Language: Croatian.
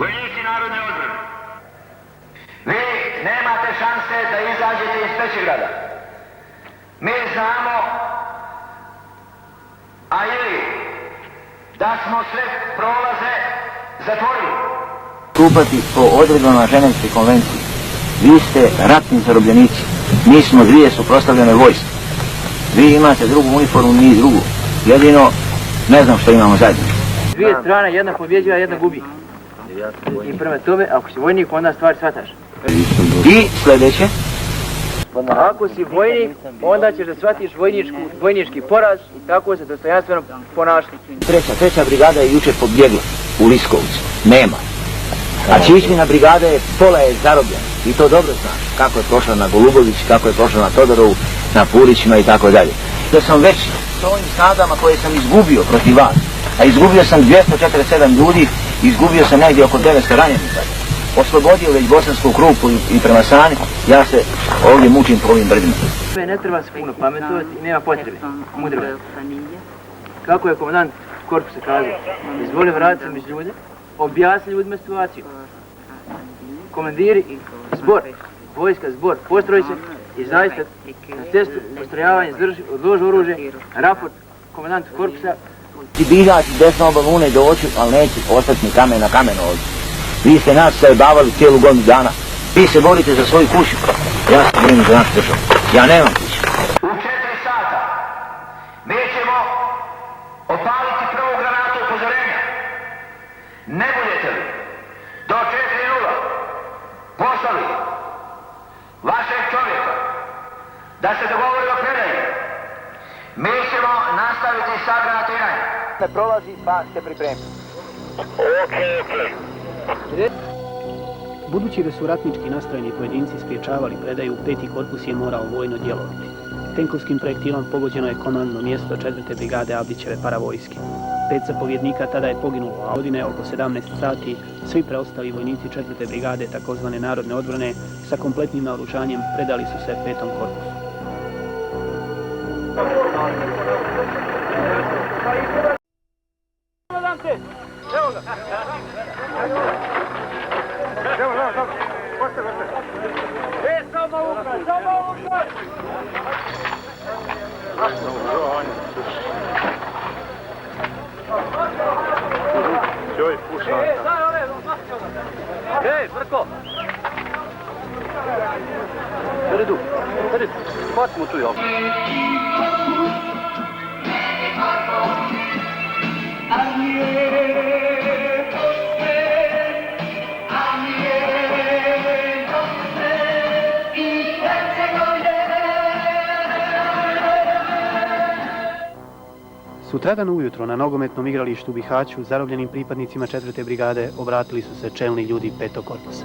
vojnici narodne odbrane, vi nemate šanse da izađete iz Pećegrada. Mi znamo, a ili da smo sve prolaze zatvorili. Stupati po odredbama Ženevske konvencije. Vi ste ratni zarobljenici. Mi smo dvije suprotstavljene vojske. Vi imate drugu uniformu, mi drugu. Jedino, ne znam što imamo zajedno. Dvije strane, jedna pobjeđuje, a jedna gubi. I prema tome, ako si vojnik, onda stvar shvataš. I sljedeće. Ako si vojnik, onda ćeš da shvatiš vojnički poraz i tako se dostojanstveno ponašati. Treća brigada je jučer pobjegla u Liskovcu. Nema. A Čičmina brigada je, pola je zarobljena. I to dobro znaš. Kako je prošla na Golubović, kako je prošla na Todorovu, na Purićima i tako dalje. Da sam već s ovim snagama koje sam izgubio protiv vas, a izgubio sam 247 ljudi, izgubio sam negdje oko 900 ranjenika. Oslobodio već Bosansku Krupu i prema Sani, ja se ovdje mučim po ovim brdima. Ne treba se puno pametovati i nema potrebe. Mudro. Kako je komandant korpusa kazao, izvoli vratiti se među ljude, objasni ljudima situaciju. Komandiri, zbor, vojska, zbor, postroj se i zaista na cestu postrojavanja odloži oružje, raport komandant korpusa. Ti bižač desno balune doći, ali neće ostati ni kamen na kamenu ovdje. Vi ste nas zajebavali cijelu godinu dana. Vi se borite za svoju kuću. Ja se borim za našu državu. Ja nemam kuću. U 4 sata mi ćemo opaliti prvu granatu upozorenja. Ne budete li do 4:0 poslali vašeg čovjeka da se dogovori o predaji, mi ćemo nastaviti sa granatiranjem. Ne prolazi, pa se pripremi. Budući da su ratnički nastrojeni pojedinci spriječavali predaju, 5. korpus je morao vojno djelovati. Tenkovskim projektilom pogođeno je komandno mjesto 4. brigade Avdićeve paravojske. 5 zapovjednika tada je poginulo, a godine oko 17 sati svi preostali vojnici 4. brigade takozvane narodne odbrane sa kompletnim naoružanjem predali su se 5. korpusu. Vrko! Redu, hvatimo tu ovdje. Sutradan ujutro na nogometnom igralištu u Bihaću zarobljenim pripadnicima 4. brigade obratili su se čelni ljudi 5. korpusa.